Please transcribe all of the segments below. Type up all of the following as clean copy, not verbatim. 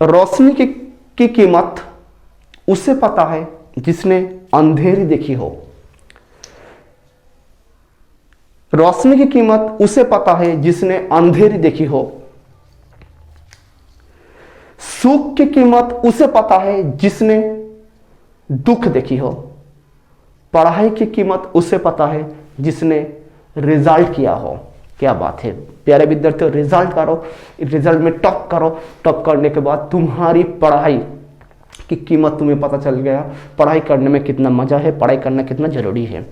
रोशनी की कीमत उसे पता है जिसने अंधेरी देखी हो। रोशनी की कीमत उसे पता है जिसने अंधेरी देखी हो। सुख की कीमत उसे पता है जिसने दुख देखी हो। पढ़ाई की कीमत उसे पता है जिसने रिजल्ट किया हो। क्या बात है प्यारे विद्यार्थियों, रिजल्ट करो, रिजल्ट में टॉप करो, टॉप करने के बाद तुम्हारी पढ़ाई की कीमत तुम्हें पता चल गया, पढ़ाई करने में कितना मजा है, पढ़ाई करना कितना जरूरी है।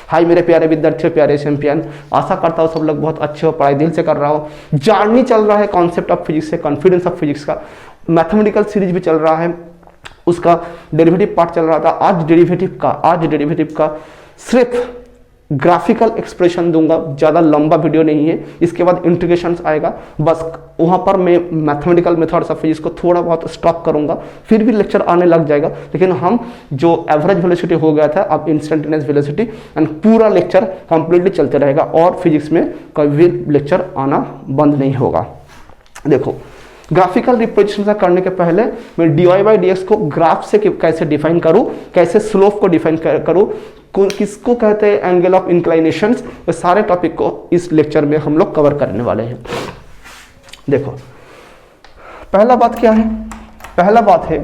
हाय मेरे प्यारे विद्यार्थियों, प्यारे चैंपियन, आशा करता हूँ सब लोग बहुत अच्छे हो, पढ़ाई दिल से कर रहा हो। जर्नी चल रहा है कॉन्सेप्ट ऑफ फिजिक्स से कॉन्फिडेंस ऑफ फिजिक्स का, मैथमेटिकल सीरीज भी चल रहा है, उसका डेरिवेटिव पार्ट चल रहा था। आज डेरिवेटिव का सिर्फ ग्राफिकल एक्सप्रेशन दूंगा, ज़्यादा लंबा वीडियो नहीं है। इसके बाद इंटीग्रेशंस आएगा, बस वहाँ पर मैं मैथमेटिकल मेथड्स ऑफ फिजिक्स को थोड़ा बहुत स्टॉप करूंगा, फिर भी लेक्चर आने लग जाएगा। लेकिन हम जो एवरेज वेलोसिटी हो गया था अब इंस्टेंटेनियस वेलोसिटी, एंड पूरा लेक्चर कंप्लीटली चलते रहेगा और फिजिक्स में कभी भी लेक्चर आना बंद नहीं होगा। देखो ग्राफिकल रिप्रेजेंटेशन करने के पहले मैं dy बाई डी को ग्राफ से कैसे डिफाइन करूं, कैसे स्लोप को डिफाइन करूं, किसको कहते हैं एंगल ऑफ इंक्लाइनेशन, वो सारे टॉपिक को इस लेक्चर में हम लोग कवर करने वाले हैं। देखो पहला बात क्या है, पहला बात है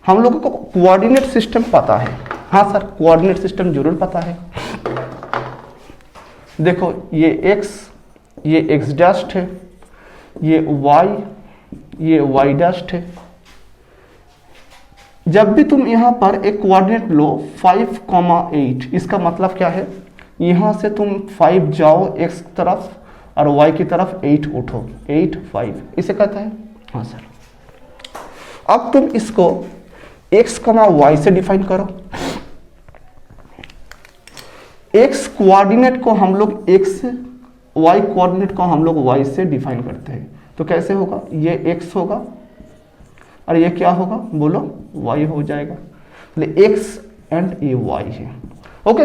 हम लोगों को कोऑर्डिनेट सिस्टम पता है। हाँ सर कोऑर्डिनेट सिस्टम जरूर पता है। देखो ये x डैश है, ये y डैश है। जब भी तुम यहां पर एक कोऑर्डिनेट लो 5,8, इसका मतलब क्या है, यहां से तुम 5 जाओ x तरफ और y की तरफ 8 उठो, 8 5, इसे कहता है। हाँ सर, अब तुम इसको x, y से डिफाइन करो। x कोऑर्डिनेट को हम लोग x से, y कोऑर्डिनेट को हम लोग y से डिफाइन करते हैं। तो कैसे होगा, ये x होगा और ये क्या होगा बोलो, y हो जाएगा। x एंड ये y है। ओके,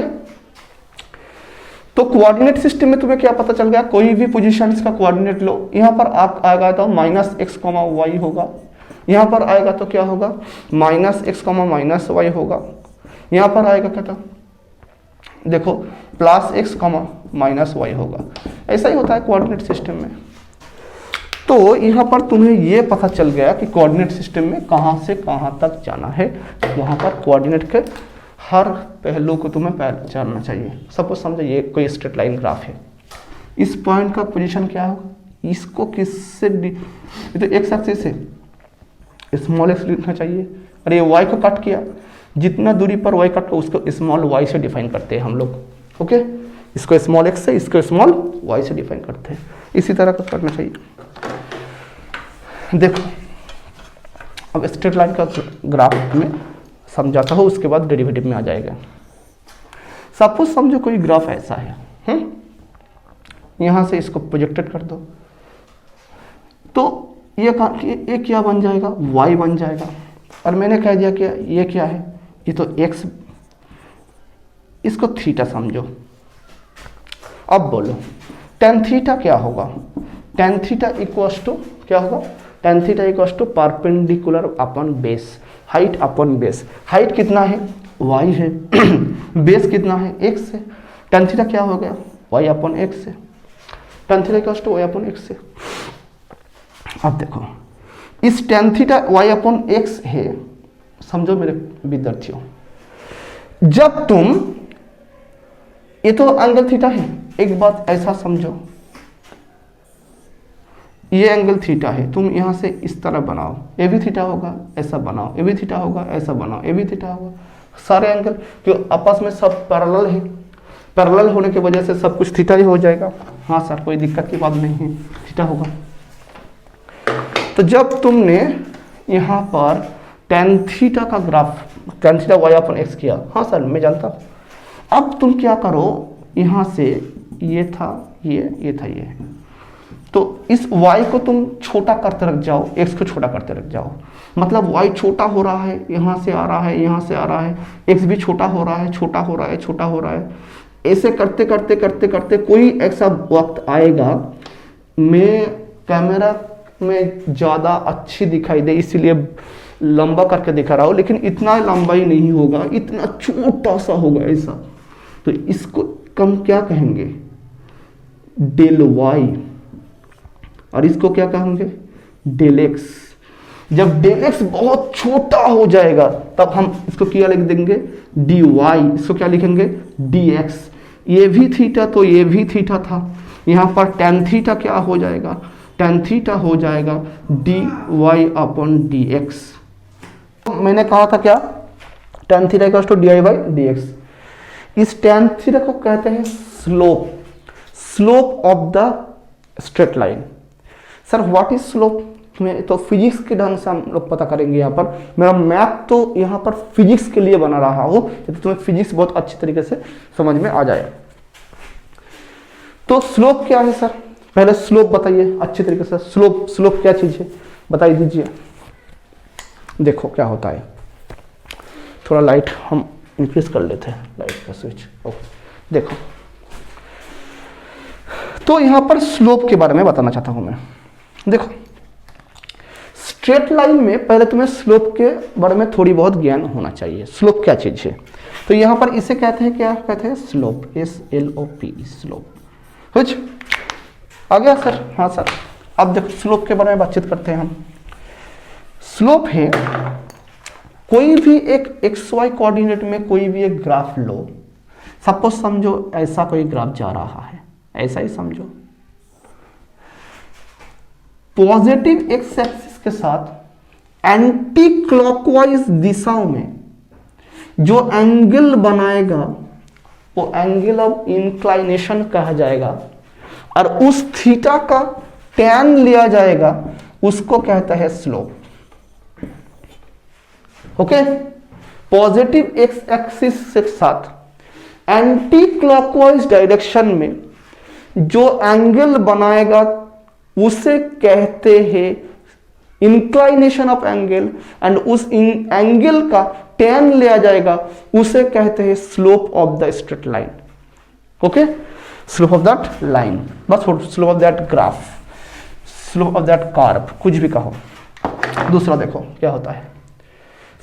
तो कोऑर्डिनेट सिस्टम में तुम्हें क्या पता चल गया, कोई भी पोजीशन का कोऑर्डिनेट लो, यहां पर आप आएगा तो -x, y होगा, यहां पर आएगा तो क्या होगा -x, -y होगा, यहां पर आएगा क्या था, देखो +x, -y होगा। ऐसा ही होता है कोऑर्डिनेट सिस्टम में। तो यहाँ पर तुम्हें ये पता चल गया कि कोऑर्डिनेट सिस्टम में कहाँ से कहाँ तक जाना है, वहाँ पर कोऑर्डिनेट के हर पहलू को तुम्हें पहचानना चाहिए। सपोज समझो ये कोई स्ट्रेट लाइन ग्राफ है, इस पॉइंट का पोजीशन क्या होगा, इसको किससे, ये तो एक्स एक्सिस है, स्मॉल एक्स लिखना चाहिए, और ये वाई को कट किया, जितना दूरी पर वाई कट को उसको स्मॉल वाई से डिफाइन करते हैं हम लोग। ओके, इसको स्मॉल एक्स से, इसको स्मॉल वाई से डिफाइन करते हैं। इसी तरह का करना चाहिए। देखो अब स्ट्रेट लाइन का ग्राफ में समझाता हूँ, उसके बाद डेरिवेटिव में आ जाएगा। सपोज समझो कोई ग्राफ ऐसा है, यहां से इसको प्रोजेक्टेड कर दो, तो ये क्या बन जाएगा, y बन जाएगा। और मैंने कह दिया कि ये क्या है, ये तो x, इसको थीटा समझो। अब बोलो tan थीटा क्या होगा, tan थीटा इक्वल्स टू क्या होगा, tan theta equals to perpendicular upon base, height upon base. Height कितना है, y है, बेस कितना है, x है। tan थीटा क्या हो गया, y अपॉन x है, tan theta equals to y upon x है। अब देखो इस tan theta y upon x है, समझो मेरे विद्यार्थियों, जब तुम, ये तो एंगल थीटा है, एक बात ऐसा समझो, ये एंगल थीटा है, तुम यहां से इस तरह बनाओ, ये भी थीटा होगा, ऐसा बनाओ, ये भी थीटा होगा, ऐसा बनाओ, ये भी थीटा होगा, सारे एंगल जो आपस में सब पैरेलल है, पैरेलल होने की वजह से सब कुछ थीटा ही हो जाएगा। हाँ सर कोई दिक्कत की बात नहीं है, थीटा होगा। तो जब तुमने यहाँ पर tan थीटा का graph, tan theta y upon x किया, हाँ सर मैं जानता हूँ, अब तुम क्या करो, यहाँ से ये था ये था ये, तो इस y को तुम छोटा करते रख जाओ, x को छोटा करते रख जाओ, मतलब y छोटा हो रहा है, यहाँ से आ रहा है, यहाँ से आ रहा है, x भी छोटा हो रहा है, छोटा हो रहा है, छोटा हो रहा है। ऐसे करते करते करते करते कोई ऐसा वक्त आएगा, मैं कैमरा में ज़्यादा अच्छी दिखाई दे इसलिए लंबा करके दिखा रहा हूँ, लेकिन इतना लंबा ही नहीं होगा, इतना छोटा सा होगा ऐसा। तो इसको हम क्या कहेंगे, डेल वाई, और इसको क्या कहेंगे, डेल एक्स। जब डेल एक्स बहुत छोटा हो जाएगा तब हम इसको क्या लिख देंगे, डी वाई। इसको क्या लिखेंगे, डी एक्स। ये भी थीटा तो ये भी थीटा था, यहाँ पर टेन थीटा क्या हो जाएगा, टेन थीटा हो जाएगा d y upon d x. मैंने कहा था क्या, tan theta equals to d I by d x. इस टेन थीटा को कहते हैं slope, slope of the straight line. Sir what is slope में तो फिजिक्स के ढंग से हम लोग पता करेंगे। यहाँ पर मेरा मैथ तो यहाँ पर फिजिक्स के लिए बना रहा हो, तो तुम्हें फिजिक्स बहुत अच्छी तरीके से समझ में आ जाए। तो स्लोप क्या है सर, पहले स्लोप बताइए अच्छी तरीके से। स्लोप, स्लोप क्या चीज है बताइए दीजिए। देखो क्या होता है, थोड़ा लाइट हम इंक्रीज कर लेते हैं, लाइट का स्विच। देखो तो यहां पर स्लोप के बारे में बताना चाहता हूं मैं। देखो स्ट्रेट लाइन में पहले तुम्हें स्लोप के बारे में थोड़ी बहुत ज्ञान होना चाहिए। स्लोप क्या चीज है, तो यहां पर इसे कहते हैं, क्या कहते हैं, स्लोप, SLOP, स्लोप। कुछ आ गया सर? हाँ सर। अब देखो स्लोप के बारे में बातचीत करते हैं हम। स्लोप है कोई भी एक XY कोऑर्डिनेट में कोई भी एक ग्राफ लो। सपोज समझो ऐसा कोई ग्राफ जा रहा है, ऐसा ही समझो। पॉजिटिव एक्स एक्सिस के साथ एंटी क्लॉकवाइज दिशाओं में जो एंगल बनाएगा वो एंगल ऑफ इंक्लाइनेशन कहा जाएगा, और उस थीटा का टैन लिया जाएगा, उसको कहता है slope. Okay, positive x axis के साथ एंटी क्लॉकवाइज डायरेक्शन में जो एंगल बनाएगा उसे कहते हैं इंक्लाइनेशन ऑफ एंगल, एंड उस एंगल का टैन लिया जाएगा, उसे कहते हैं slope of the straight line. Okay, slope of that line, बस slope of that graph, slope of that curve, कुछ भी कहो। दूसरा देखो क्या होता है।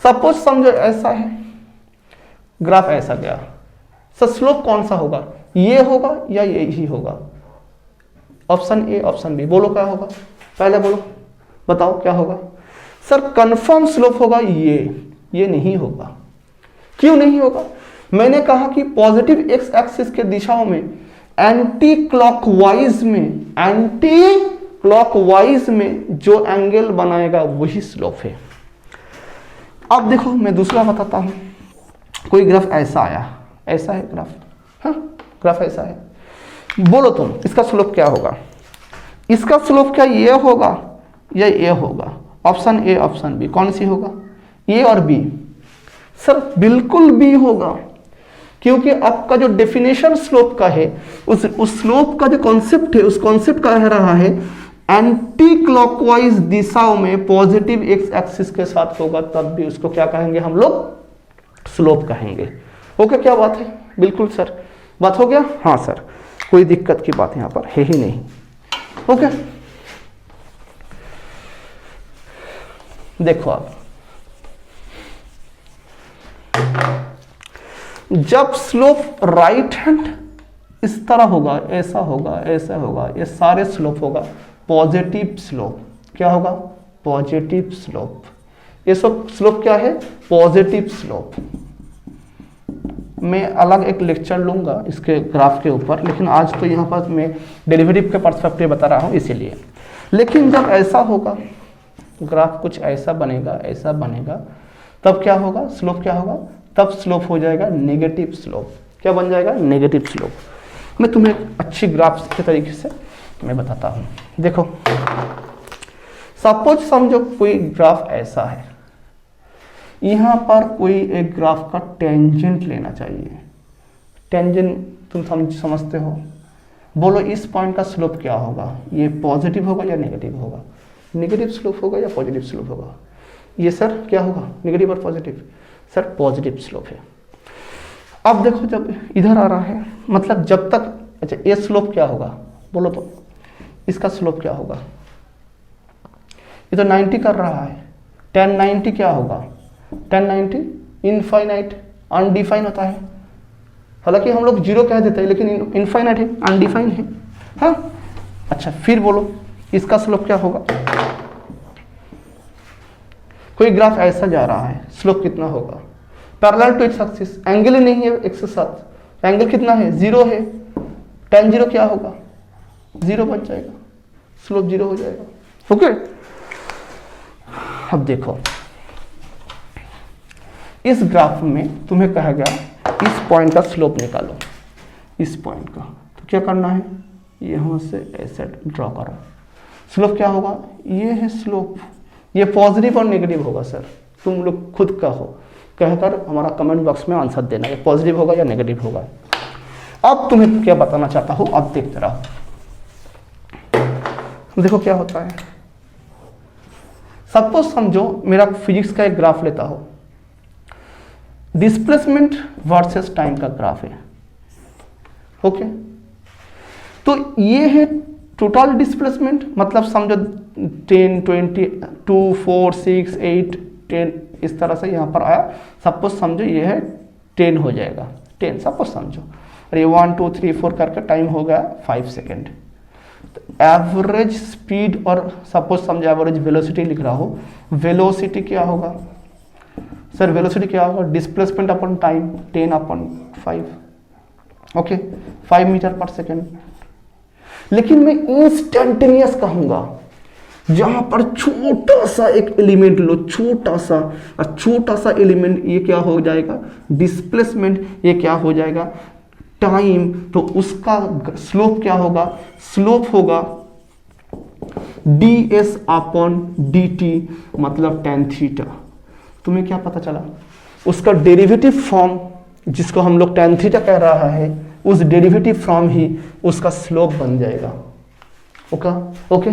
सपोज समझो ऐसा है ग्राफ, ऐसा गया, सर स्लोप कौन सा होगा, ये होगा या ये ही होगा? ऑप्शन ए, ऑप्शन बी, बोलो क्या होगा, पहले बोलो, बताओ क्या होगा। सर कंफर्म स्लोप होगा ये नहीं होगा। क्यों नहीं होगा? मैंने कहा कि पॉजिटिव एक्स एक्सिस के दिशाओं में एंटी क्लॉकवाइज में जो एंगल बनाएगा वही स्लोप है। अब देखो मैं दूसरा बताता हूं। कोई ग्राफ ऐसा आया, ऐसा है ग्राफ, हाँ ग्राफ ऐसा है, बोलो तुम इसका स्लोप क्या होगा? इसका स्लोप क्या ये होगा या ये होगा? ऑप्शन ए, ऑप्शन बी, कौन सी होगा, ए और बी? सर बिल्कुल बी होगा, क्योंकि आपका जो डेफिनेशन स्लोप का है, उस स्लोप का जो कॉन्सेप्ट है, उस कॉन्सेप्ट का कह रहा है एंटी क्लॉकवाइज दिशाओं में पॉजिटिव एक्स एक्सिस के साथ होगा, तब भी उसको क्या कहेंगे हम लोग, स्लोप कहेंगे। ओके, क्या बात है? बिल्कुल सर, बात हो गया? हाँ सर, कोई दिक्कत की बात यहां पर है ही नहीं। ओके, देखो आप, जब स्लोप राइट हैंड इस तरह होगा, ऐसा होगा, ऐसा होगा, ये सारे स्लोप होगा पॉजिटिव स्लोप। क्या होगा? Positive slope. ये सब स्लोप क्या है? Positive slope. मैं अलग एक लेक्चर लूंगा इसके ग्राफ के ऊपर, लेकिन आज तो यहाँ पर मैं डेरिवेटिव के पर्सपेक्टिव बता रहा हूँ इसीलिए। लेकिन जब ऐसा होगा, ग्राफ कुछ ऐसा बनेगा, ऐसा बनेगा, तब क्या होगा? स्लोप क्या होगा? तब स्लोप हो जाएगा नेगेटिव स्लोप। क्या बन जाएगा? Negative slope. मैं तुम्हें अच्छी ग्राफ के तरीके से मैं बताता हूँ। देखो सपोज समझो कोई ग्राफ ऐसा है, यहाँ पर कोई एक ग्राफ का टेंजेंट लेना चाहिए। टेंजेंट तुम समझते हो, बोलो इस पॉइंट का स्लोप क्या होगा? ये पॉजिटिव होगा या नेगेटिव होगा? नेगेटिव स्लोप होगा या पॉजिटिव स्लोप होगा? ये सर क्या होगा, नेगेटिव और पॉजिटिव? सर पॉजिटिव स्लोप है। अब देखो जब इधर आ रहा है, मतलब जब तक, अच्छा ये स्लोप क्या होगा बोलो तो, इसका स्लोप क्या होगा? ये तो 90 कर रहा है, tan 90 क्या होगा, tan 90 इनफाइनाइट अनडिफाइन होता है। हालांकि हम लोग 0 कह देते हैं लेकिन इनफाइनाइट है, अनडिफाइन है। हाँ अच्छा, फिर बोलो इसका स्लोप क्या होगा। कोई ग्राफ ऐसा जा रहा है, स्लोप कितना होगा, parallel to x axis, angle ही नहीं है एक्स के साथ, एंगल कितना है, 0 है, tan 0 क्या होगा, 0 बन जाएगा, स्लोप 0 हो जाएगा। ओके, अब देखो इस ग्राफ में तुम्हें कहा गया इस पॉइंट का स्लोप निकालो, इस पॉइंट का, तो क्या करना है, यहां से ऐसे ड्रॉ करो। स्लोप क्या होगा, ये है स्लोप, ये पॉजिटिव और नेगेटिव होगा सर, तुम लोग खुद कहो, कहकर हमारा कमेंट बॉक्स में आंसर देना, ये पॉजिटिव होगा या नेगेटिव होगा। अब तुम्हें क्या बताना चाहता हूं, अब देखते रहो, देखो क्या होता है। सपोज समझो मेरा फिजिक्स का एक ग्राफ लेता हो, डिस्प्लेसमेंट वर्सेस टाइम का ग्राफ है। ओके, तो ये है टोटल डिस्प्लेसमेंट, मतलब समझो 10, 20, 2, 4, 6, 8, 10 इस तरह से यहाँ पर आया। सपोज समझो ये है 10 हो जाएगा, 10 सपोज समझो, और ये 1, 2, 3, 4 करके टाइम हो गया 5 सेकेंड। एवरेज स्पीड और सपोज समझो एवरेज वेलोसिटी लिख रहा हो, वेलोसिटी क्या होगा सर, वेलोसिटी क्या होगा, डिस्प्लेसमेंट अपन टाइम 10/5, ओके 5 मीटर पर सेकेंड। लेकिन मैं इंस्टेंटेनियस कहूंगा, जहां पर छोटा सा एक एलिमेंट लो, छोटा सा, और छोटा सा एलिमेंट ये क्या हो जाएगा, डिस्प्लेसमेंट, ये क्या हो जाएगा, टाइम, तो उसका स्लोप क्या होगा, स्लोप होगा ds/dt, मतलब tan थीटा। तुम्हें क्या पता चला, उसका डेरिवेटिव फॉर्म जिसको हम लोग tan थीटा कह रहा है, उस डेरिवेटिव फॉर्म ही उसका स्लोप बन जाएगा। ओके,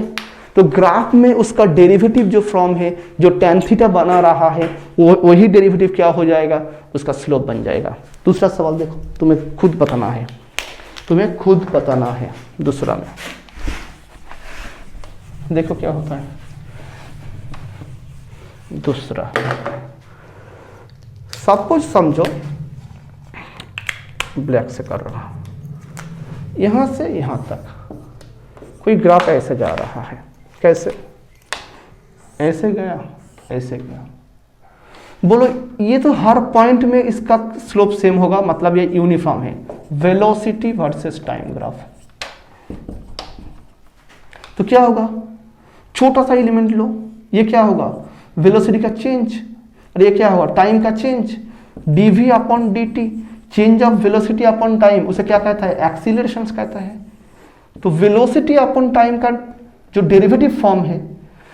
तो ग्राफ में उसका डेरिवेटिव जो फॉर्म है, जो tan थीटा बना रहा है, वही डेरिवेटिव क्या हो जाएगा, उसका स्लोप बन जाएगा। दूसरा सवाल देखो, तुम्हें खुद बताना है, तुम्हें खुद बताना है। दूसरा में देखो क्या होता है, दूसरा सपोज समझो ब्लैक से कर रहा हूं, यहां से यहां तक कोई ग्राफ ऐसे जा रहा है, कैसे, ऐसे गया, ऐसे गया। बोलो ये तो हर पॉइंट में इसका स्लोप सेम होगा, मतलब ये यूनिफॉर्म है, वेलोसिटी वर्सेस टाइम ग्राफ। तो क्या होगा, छोटा सा एलिमेंट लो, ये क्या होगा, वेलोसिटी का चेंज, और ये क्या होगा, टाइम का change, dv/dt, change of velocity upon time, उसे क्या कहता है, एक्सीलरेशन कहता है। तो वेलोसिटी अपॉन टाइम का जो डेरिवेटिव फॉर्म है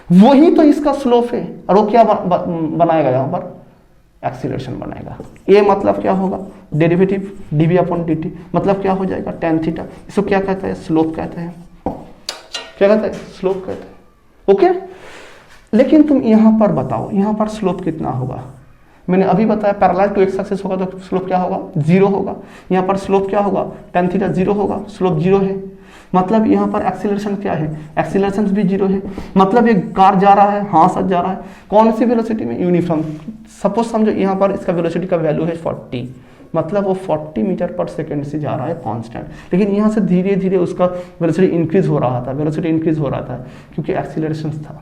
वही तो इसका स्लोप है, और वो क्या बनाएगा, यहां पर एक्सीलरेशन बनाएगा। ये मतलब क्या होगा, डेरिवेटिव dv/dt, मतलब क्या हो जाएगा, tan थीटा। इसको क्या कहता है, स्लोप कहते हैं, क्या कहता है, स्लोप कहते हैं। ओके, लेकिन तुम यहां पर बताओ, यहां पर स्लोप कितना होगा। मैंने अभी बताया पैरेलल टू एक्स एक्सिस होगा तो स्लोप क्या होगा, 0 होगा। यहाँ पर स्लोप क्या होगा, tan थीटा 0 होगा, स्लोप 0 है। मतलब यहाँ पर एक्सीलरेशन क्या है, एक्सीलरेशन भी 0 है। मतलब ये कार जा रहा है, हाँ सच जा रहा है, कौन सी वेलोसिटी में, यूनिफॉर्म। सपोज समझो यहाँ पर इसका वेलोसिटी का वैल्यू है 40, मतलब वो 40 मीटर पर सेकेंड से जा रहा है कांस्टेंट, लेकिन यहाँ से धीरे धीरे उसका वेलोसिटी इंक्रीज हो रहा था, वेलोसिटी इंक्रीज हो रहा था क्योंकि एक्सीलरेशन था।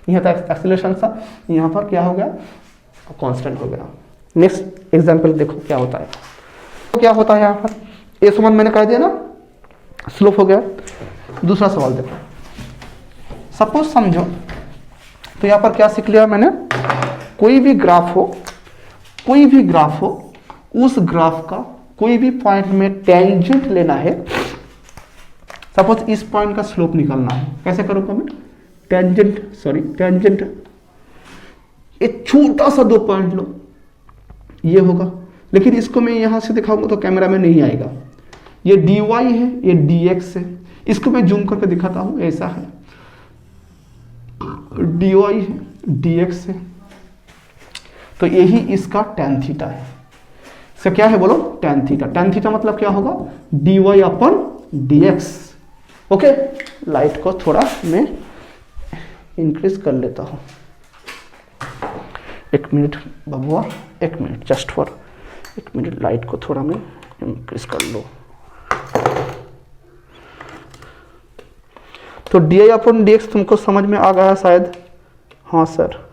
यहाँ तक एक्सीलरेशन था, यहाँ पर क्या हो गया, कांस्टेंट हो गया। नेक्स्ट एग्जांपल देखो क्या होता है, तो क्या होता है यहाँ पर, a1 मैंने कह दिया ना, स्लोप हो गया। दूसरा सवाल देखो, सपोज समझो, तो यहाँ पर क्या सीख लिया मैंने, कोई भी ग्राफ हो, कोई भी ग्राफ हो, उस ग्राफ का कोई भी पॉइंट में टेंजेंट लेना है। सपोज इस पॉइंट का स्लोप निकालना है, कैसे करूँगा मैं, टेंजेंट, एक छोटा सा 2 पॉइंट लो, ये होगा, लेकिन इसको मैं यहां से दिखाऊंगा तो कैमरा में नहीं आएगा। ये dy है, ये dx है, इसको मैं जूम करके दिखाता हूं, ऐसा है, dy है, dx है, तो यही इसका tan थीटा है। इसका क्या है बोलो, tan थीटा। tan थीटा मतलब क्या होगा, dy/dx। ओके, लाइट को थोड़ा मैं इंक्रीज कर लेता हूँ। 1 मिनट बबुआ, 1 minute, just for 1 minute, light को थोड़ा मैं इंक्रीज कर लो। तो डी अपॉन डी एक्स तुमको समझ में आ गया शायद? हाँ सर।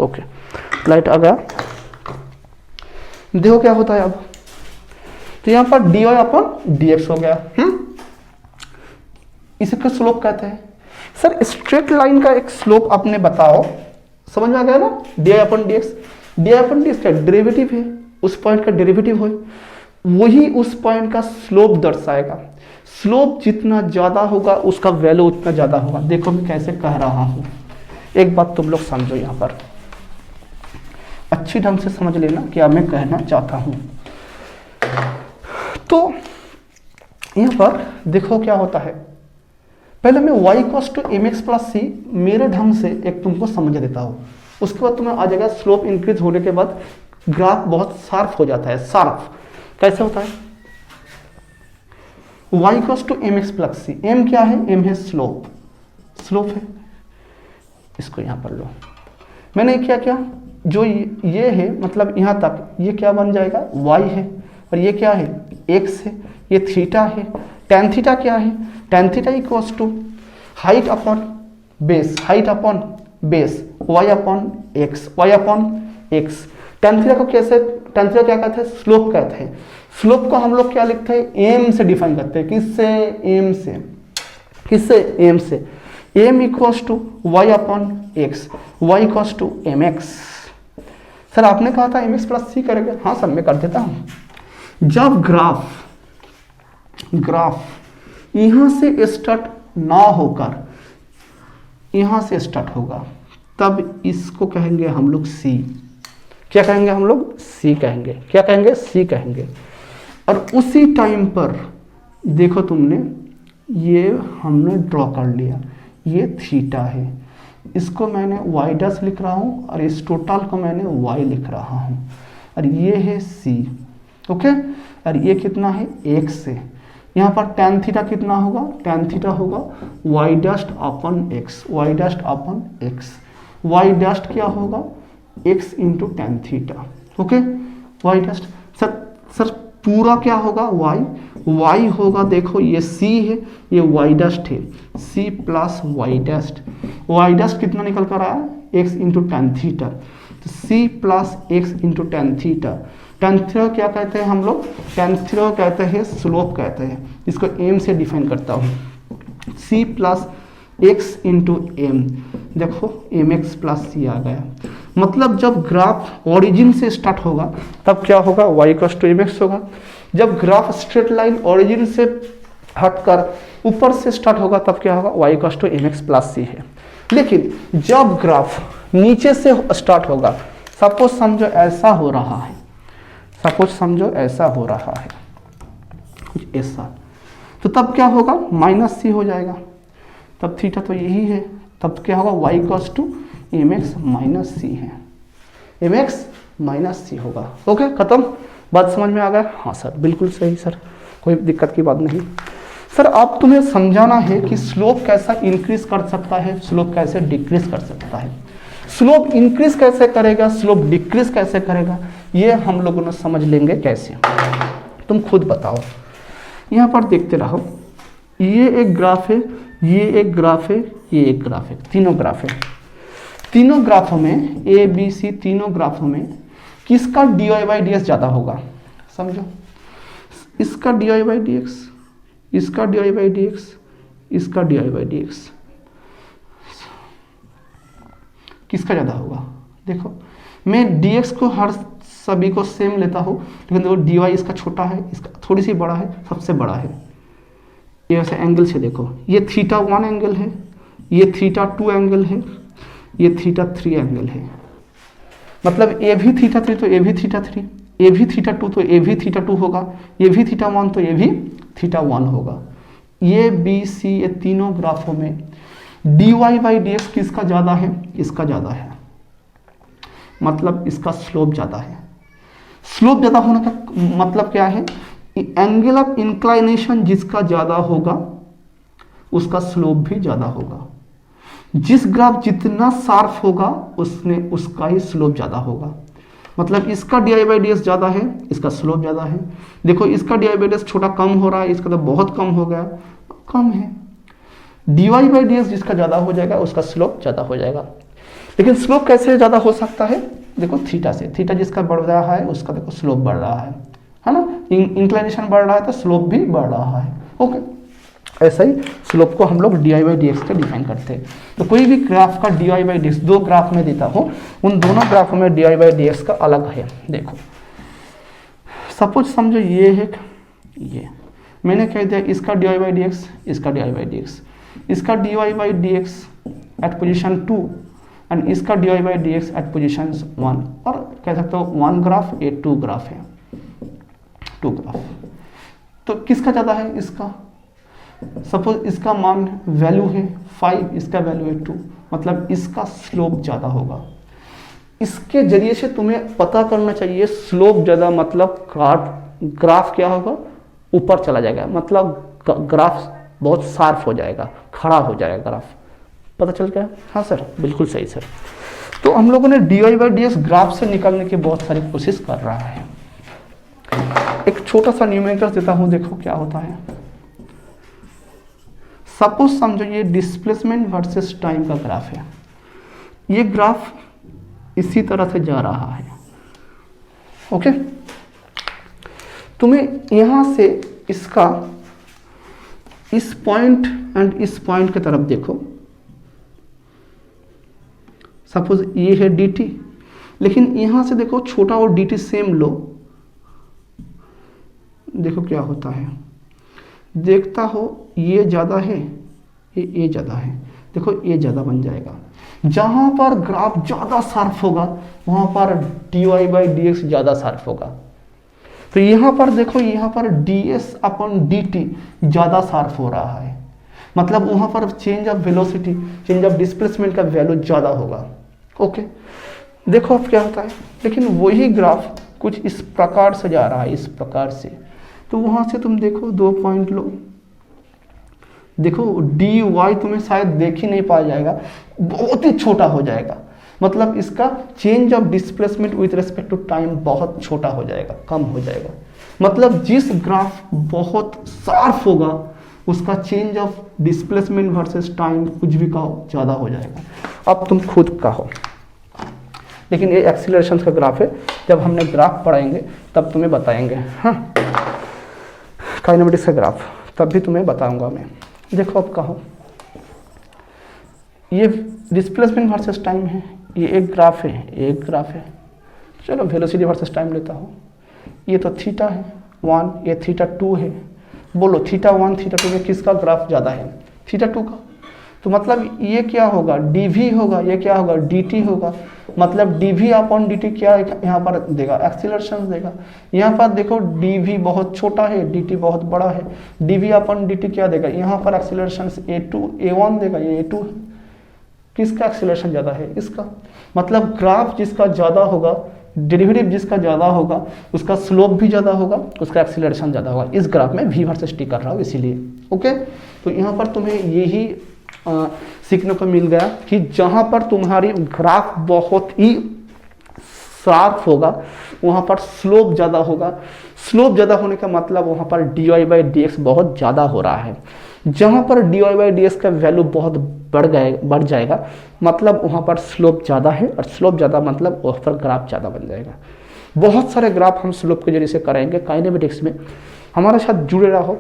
ओके, लाइट आ गया। देखो क्या होता है अब, तो यहां पर d y upon d x हो गया। इसका स्लोप कहते हैं। सर स्ट्रेट लाइन का एक स्लोप आपने बताओ, समझ में आ गया ना? D I upon d x, D I upon d x का डेरिवेटिव है, उस पॉइंट का डेरिवेटिव है, वही उस पॉइंट का स्लोप दर्शाएगा। स्लोप जितना ज्यादा होगा उसका वैल्यू उतना ज्यादा होगा। देखो मैं कैसे कह रहा हूं, एक बात तुम लोग समझो, यहां पर अच्छी ढंग से समझ लेना क्या मैं कहना चाहता हूं। तो यहां पर देखो क्या होता है, पहले मैं y equals to m x plus c मेरे ढंग से एक तुमको समझ देता हूं, उसके बाद तुम्हें आ जाएगा स्लोप इंक्रीज होने के बाद ग्राफ बहुत शार्प हो जाता है। शार्प कैसे होता है? y equals to m x plus c, m क्या है? एम है स्लोप, स्लोप है, इसको यहां पर लो। मैंने क्या किया, जो ये है मतलब यहां तक ये क्या बन जाएगा? y है, और ये क्या है? x है, ये थीटा है। tan थीटा क्या है? tan theta equals to height upon base, height upon base, y upon x, y upon x. tan theta को कैसे, tan थीटा क्या कहते हैं? स्लोप कहते हैं। स्लोप को हम लोग क्या लिखते हैं? m से डिफाइन करते हैं। किससे? m से। किससे? m से। m equals to y upon x, y equals to m x. Sir आपने कहा था एम एक्स प्लस सी करेंगे। हाँ सर मैं कर देता हूं। जब ग्राफ यहां से स्टार्ट ना होकर यहां से स्टार्ट होगा, तब इसको कहेंगे हम लोग सी। क्या कहेंगे हम लोग? सी कहेंगे। क्या कहेंगे? सी कहेंगे। और उसी टाइम पर देखो तुमने ये हमने ड्रॉ कर लिया, ये थीटा है, इसको मैंने y डैश लिख रहा हूं और इस टोटल को मैंने y लिख रहा हूं, और ये है c। ओके, और ये कितना है? x है। यहाँ पर tan थीटा कितना होगा? tan थीटा होगा y dash upon x, y dash upon x, y dash क्या होगा? x into tan theta. Okay, y dash sir पूरा क्या होगा? y होगा, देखो ये c है, ये y डैश है, c plus y dash. y dash कितना निकल कर आया? x इंटू tan थीटा, तो c plus x into tan theta. tan theta क्या कहते हैं हम लोग? tan थीटा कहते हैं स्लोप कहते हैं। इसको m से डिफाइन करता हूँ, c plus x into m. देखो एम एक्स प्लस सी आ गया। मतलब जब ग्राफ ओरिजिन से स्टार्ट होगा तब क्या होगा? y equals to m x होगा। जब ग्राफ स्ट्रेट लाइन ओरिजिन से हटकर ऊपर से स्टार्ट होगा तब क्या होगा? y equals to m x plus c है। लेकिन जब ग्राफ नीचे से स्टार्ट होगा, सपोज समझो ऐसा हो रहा है, सपोज समझो ऐसा हो रहा है, कुछ ऐसा, तो तब क्या होगा? माइनस सी हो जाएगा। तब थीटा तो यही है, तब क्या होगा? y equals to m x minus c है, एम एक्स माइनस सी होगा। ओके, खत्म, बात समझ में आ गया? हाँ सर बिल्कुल सही सर, कोई दिक्कत की बात नहीं। सर आप तुम्हें समझाना है कि स्लोप कैसा इंक्रीज कर सकता है, स्लोप कैसे डिक्रीज कर सकता है। स्लोप इंक्रीज कैसे करेगा, स्लोप डिक्रीज कैसे करेगा, ये हम लोगों ने समझ लेंगे कैसे, तुम खुद बताओ। यहाँ पर देखते रहो, ये एक ग्राफ है, ये एक ग्राफ है, ये एक ग्राफ है, तीनों ग्राफ है। तीनों ग्राफों में ए बी सी, तीनों ग्राफों में किसका d y by d x ज़्यादा होगा? समझो, इसका d y by d x, इसका d y by d x, इसका d y by d x, किसका ज़्यादा होगा? देखो मैं डी एक्स को हर सभी को सेम लेता हूँ, लेकिन देखो डी वाई इसका छोटा है, इसका थोड़ी सी बड़ा है, सबसे बड़ा है। ये वैसे एंगल से देखो, ये थीटा 1 एंगल है, ये थीटा 2 एंगल है, ये थीटा 3 एंगल है। मतलब ए भी थीटा 3 तो ए भी थीटा 3, ए भी थीटा 2 तो ए भी थीटा 2 होगा, ये भी थीटा 1 तो ये भी थीटा 1 होगा। ये बी सी, ये तीनों ग्राफों में d y by d x किसका ज़्यादा है? इसका ज़्यादा है, मतलब इसका स्लोप ज़्यादा है। स्लोप ज़्यादा होने का मतलब क्या है? एंगल ऑफ इंक्लाइनेशन जिसका ज़्यादा होगा उसका स्लोप भी ज़्यादा होगा। जिस ग्राफ जितना शार्प होगा उसका ही स्लोप ज़्यादा होगा। मतलब इसका डी बाई डी एस ज़्यादा है, इसका स्लोप ज़्यादा है। देखो इसका डी बाई डी एस छोटा कम हो रहा है, इसका तो बहुत कम हो गया, कम है। D y by d s जिसका ज़्यादा हो जाएगा उसका स्लोप ज़्यादा हो जाएगा। लेकिन स्लोप कैसे ज़्यादा हो सकता है? देखो थीटा से, थीटा जिसका बढ़ रहा है उसका देखो स्लोप बढ़ रहा है ना। इंक्लाइनेशन बढ़ रहा है तो स्लोप भी बढ़ रहा है। ओके, ऐसा ही स्लोप को हम लोग D I by d x के डिफाइन करते हैं। तो कोई भी ग्राफ का D I by d x, दो ग्राफ में देता हूँ, उन दोनों ग्राफ में D I by d x का अलग है। देखो सपोज समझो ये है, ये मैंने कह दिया इसका d I by d x, इसका d I by d x, इसका d I by d x at position 2 and इसका d I by d x at position 1, और कह सकते हो 1 ग्राफ, ये 2 ग्राफ है, 2 ग्राफ। तो किसका ज़्यादा है? इसका। सपोज इसका मान वैल्यू है 5, इसका वैल्यू है 2, मतलब इसका स्लोप ज़्यादा होगा। इसके जरिए से तुम्हें पता करना चाहिए स्लोप ज़्यादा मतलब ग्राफ क्या होगा? ऊपर चला जाएगा, मतलब ग्राफ बहुत शार्प हो जाएगा, खड़ा हो जाएगा ग्राफ। पता चल गया? हाँ सर, बिल्कुल सही सर। तो हम लोगों ने d y by d x graph से निकालने की बहुत सारी कोशिश कर रहा है। एक छोटा सा न्यूमेरिकल देता हूँ, देखो क्या होता है। सपोज समझो ये डिस्प्लेसमेंट वर्सेस टाइम का ग्राफ है। ये ग्राफ इसी तरह से जा रहा है। ओके, तुम्हें यहां से इसका इस पॉइंट एंड इस पॉइंट की तरफ देखो। सपोज ये है डी टी, लेकिन यहां से देखो छोटा और डी टी सेम लो, देखो क्या होता है। देखता हो ये ज़्यादा है, ये ज़्यादा है, देखो ये ज़्यादा बन जाएगा। जहाँ पर ग्राफ ज़्यादा शार्प होगा वहाँ पर d y by d x ज़्यादा शार्प होगा। तो यहाँ पर देखो, यहाँ पर d s upon d t ज़्यादा शार्प हो रहा है, मतलब वहाँ पर change of velocity, change of displacement का वैल्यू ज़्यादा होगा। ओके, देखो अब क्या होता है। लेकिन वही ग्राफ कुछ इस प्रकार से जा रहा है, इस प्रकार से, तो वहाँ से तुम देखो 2 पॉइंट लो, देखो डी वाई तुम्हें शायद देख ही नहीं पाया जाएगा, बहुत ही छोटा हो जाएगा। मतलब इसका change of displacement with respect to time बहुत छोटा हो जाएगा, कम हो जाएगा। मतलब जिस ग्राफ बहुत शार्प होगा उसका change of displacement versus time कुछ भी कहो ज़्यादा हो जाएगा। अब तुम खुद कहो, लेकिन ये एक्सीलरेशन का ग्राफ है, जब हमने ग्राफ पढ़ाएंगे तब तुम्हें बताएंगे। हाँ, काइनेमेटिक्स का ग्राफ तब भी तुम्हें बताऊंगा मैं। देखो अब कहो, ये डिस्प्लेसमेंट वर्सेस टाइम है, ये एक ग्राफ है, एक ग्राफ है। चलो वेलोसिटी वर्सेस टाइम लेता हूँ। ये तो थीटा है 1, ये थीटा 2 है। बोलो थीटा 1 थीटा 2 में किसका ग्राफ ज़्यादा है? थीटा 2 का। तो मतलब ये क्या होगा? डी वी होगा, ये क्या होगा? डी टी होगा। मतलब d v upon d t क्या यहाँ पर देगा? एक्सीलरेशन देगा। यहाँ पर देखो डी वी बहुत छोटा है, डी टी बहुत बड़ा है। D v upon d t क्या देगा? यहाँ पर एक्सीलरेशन A1 देगा, ये A2 है। किसका एक्सीलरेशन ज़्यादा है? इसका। मतलब ग्राफ जिसका ज़्यादा होगा, डेरिवेटिव जिसका ज़्यादा होगा, उसका स्लोप भी ज़्यादा होगा, उसका एक्सीलरेशन ज़्यादा होगा। इस ग्राफ में वी वर्सेस टी कर रहा हूँ इसीलिए। ओके, तो यहाँ पर तुम्हें यही सीखने को मिल गया कि जहाँ पर तुम्हारी ग्राफ बहुत ही शार्प होगा वहाँ पर स्लोप ज़्यादा होगा। स्लोप ज़्यादा होने का मतलब वहाँ पर d y by d x बहुत ज़्यादा हो रहा है। जहाँ पर d y by d x का वैल्यू बहुत बढ़ जाएगा, मतलब वहाँ पर स्लोप ज़्यादा है, और स्लोप ज़्यादा मतलब वहाँ पर ग्राफ ज़्यादा बन जाएगा। बहुत सारे ग्राफ हम स्लोप के जरिए से करेंगे काइनेमेटिक्स में। हमारे साथ जुड़े रहो।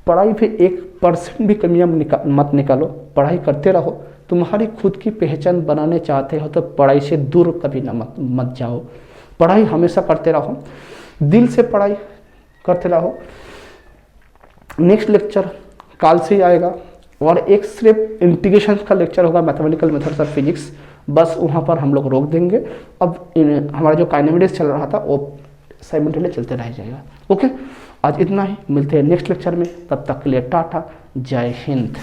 पढ़ाई पे 1% भी कमियाँ मत निकालो, पढ़ाई करते रहो। तुम्हारी खुद की पहचान बनाने चाहते हो तो पढ़ाई से दूर कभी ना मत जाओ। पढ़ाई हमेशा करते रहो, दिल से पढ़ाई करते रहो। नेक्स्ट लेक्चर कल से ही आएगा, और एक सिर्फ इंटीग्रेशन का लेक्चर होगा, मैथमेटिकल मेथड्स ऑफ फिजिक्स। बस वहाँ पर हम लोग रोक देंगे। अब हमारा जो काइनेमेटिक्स चल रहा था वो साइमल्टेनियसली चलते रह जाएगा। ओके, आज इतना ही, मिलते हैं नेक्स्ट लेक्चर में। तब तक के लिए टाटा, जय हिंद।